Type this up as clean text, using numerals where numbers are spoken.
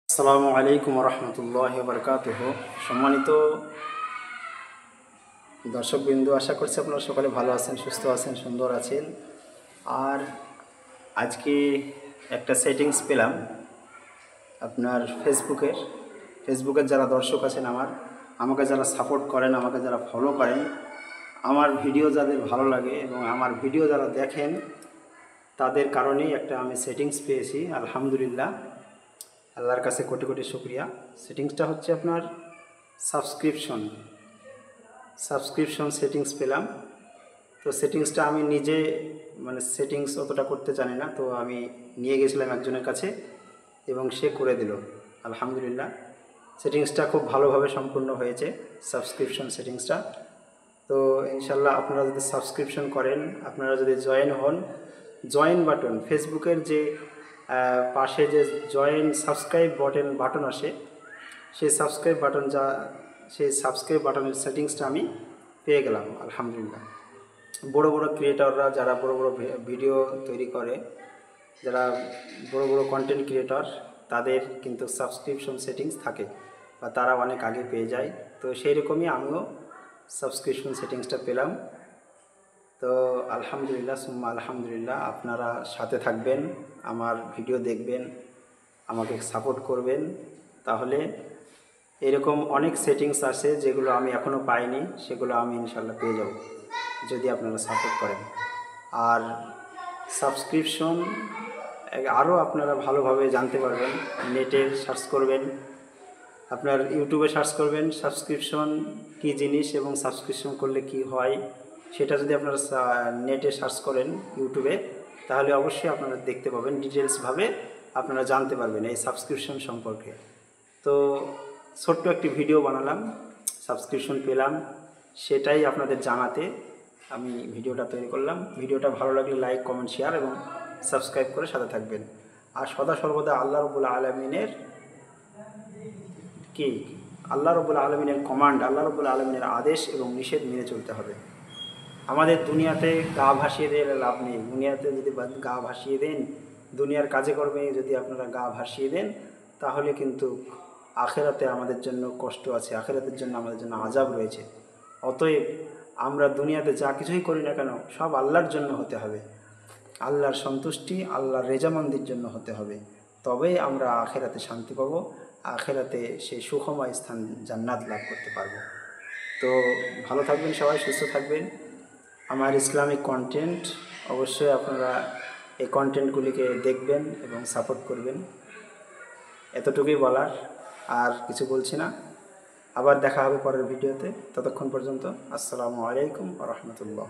আসসালামু আলাইকুম রহমতুল্লাহি বারকাতুহ। সম্মানিত দর্শকবৃন্দ, আশা করছি আপনারা সকলে ভালো আছেন, সুস্থ আছেন, সুন্দর আছেন। আর আজকে একটা সেটিংস পেলাম আপনার ফেসবুকের যারা দর্শক আছেন, আমাকে যারা সাপোর্ট করেন, আমাকে যারা ফলো করেন, আমার ভিডিও যাদের ভালো লাগে এবং আমার ভিডিও যারা দেখেন, তাদের কারণেই একটা আমি সেটিংস পেয়েছি। আলহামদুলিল্লাহ, আল্লাহর কাছে কোটি কোটি শুকরিয়া। সেটিংসটা হচ্ছে আপনার সাবস্ক্রিপশন সেটিংস পেলাম। তো সেটিংসটা আমি নিজে সেটিংস অতটা করতে জানি না, তো আমি নিয়ে গেছিলাম একজনের কাছে এবং সে করে দিল। আলহামদুলিল্লাহ, সেটিংসটা খুব ভালোভাবে সম্পূর্ণ হয়েছে, সাবস্ক্রিপশন সেটিংসটা। তো ইনশাল্লাহ আপনারা যদি সাবস্ক্রিপশন করেন, আপনারা যদি জয়েন বাটন, ফেসবুকের যে পাশে যে সাবস্ক্রাইব বাটন আসে, সেই সাবস্ক্রাইব বাটনের সেটিংসটা আমি পেয়ে গেলাম। আলহামদুলিল্লাহ, বড় বড় ক্রিয়েটররা যারা বড় বড় ভিডিও তৈরি করে, যারা বড় বড় কন্টেন্ট ক্রিয়েটর, তাদের কিন্তু সাবস্ক্রিপশন সেটিংস থাকে বা তারা অনেক আগে পেয়ে যায়। তো সেই রকমই আমিও সাবস্ক্রিপশন সেটিংসটা পেলাম। তো আলহামদুলিল্লাহ সুম্মা আলহামদুলিল্লাহ, আপনারা সাথে থাকবেন, আমার ভিডিও দেখবেন, আমাকে সাপোর্ট করবেন। তাহলে এরকম অনেক সেটিংস আছে যেগুলো আমি এখনও পাইনি, সেগুলো আমি ইনশাল্লাহ পেয়ে যাব যদি আপনারা সাপোর্ট করেন। আর সাবস্ক্রিপশন আরও আপনারা ভালোভাবে জানতে পারবেন। নেটে সার্চ করবেন, আপনার ইউটিউবে সার্চ করবেন সাবস্ক্রিপশন কী জিনিস এবং সাবস্ক্রিপশন করলে কি হয়, সেটা যদি আপনারা নেটে সার্চ করেন ইউটিউবে, তাহলে অবশ্যই আপনারা দেখতে পাবেন, ডিটেলসভাবে আপনারা জানতে পারবেন এই সাবস্ক্রিপশন সম্পর্কে। তো ছোট্ট একটি ভিডিও বানালাম, সাবস্ক্রিপশন পেলাম, সেটাই আপনাদের জানাতে আমি ভিডিওটা তৈরি করলাম। ভিডিওটা ভালো লাগলে লাইক, কমেন্ট, শেয়ার এবং সাবস্ক্রাইব করে সাথে থাকবেন। আর সদা সর্বদা আল্লাহ রাব্বুল আলামিনের কমান্ড, আল্লাহ রাব্বুল আলামিনের আদেশ এবং নিষেধ মেনে চলতে হবে। আমাদের দুনিয়াতে গা ভাসিয়ে দিয়ে লাভ নেই। দুনিয়াতে যদি গা ভাসিয়ে দেন, দুনিয়ার কাজে কর্মে যদি আপনারা গা ভাসিয়ে দেন, তাহলে কিন্তু আখেরাতে আমাদের জন্য কষ্ট আছে, আখেরাতের জন্য আমাদের জন্য আযাব রয়েছে। অতএব আমরা দুনিয়াতে যা কিছুই করি না কেন, সব আল্লাহর জন্য হতে হবে, আল্লাহর সন্তুষ্টি, আল্লাহর রেজামন্দির জন্য হতে হবে। তবেই আমরা আখেরাতে শান্তি পাব, আখেরাতে সেই সুখময় স্থান জান্নাত লাভ করতে পারব। তো ভালো থাকবেন সবাই, সুস্থ থাকবেন। আমার ইসলামিক কন্টেন্ট অবশ্যই আপনারা এই কন্টেন্টগুলিকে দেখবেন এবং সাপোর্ট করবেন। এতটুকুই বলার, আর কিছু বলছি না। আবার দেখা হবে পরের ভিডিওতে। ততক্ষণ পর্যন্ত আসসালামু আলাইকুম ওয়া রাহমাতুল্লাহ।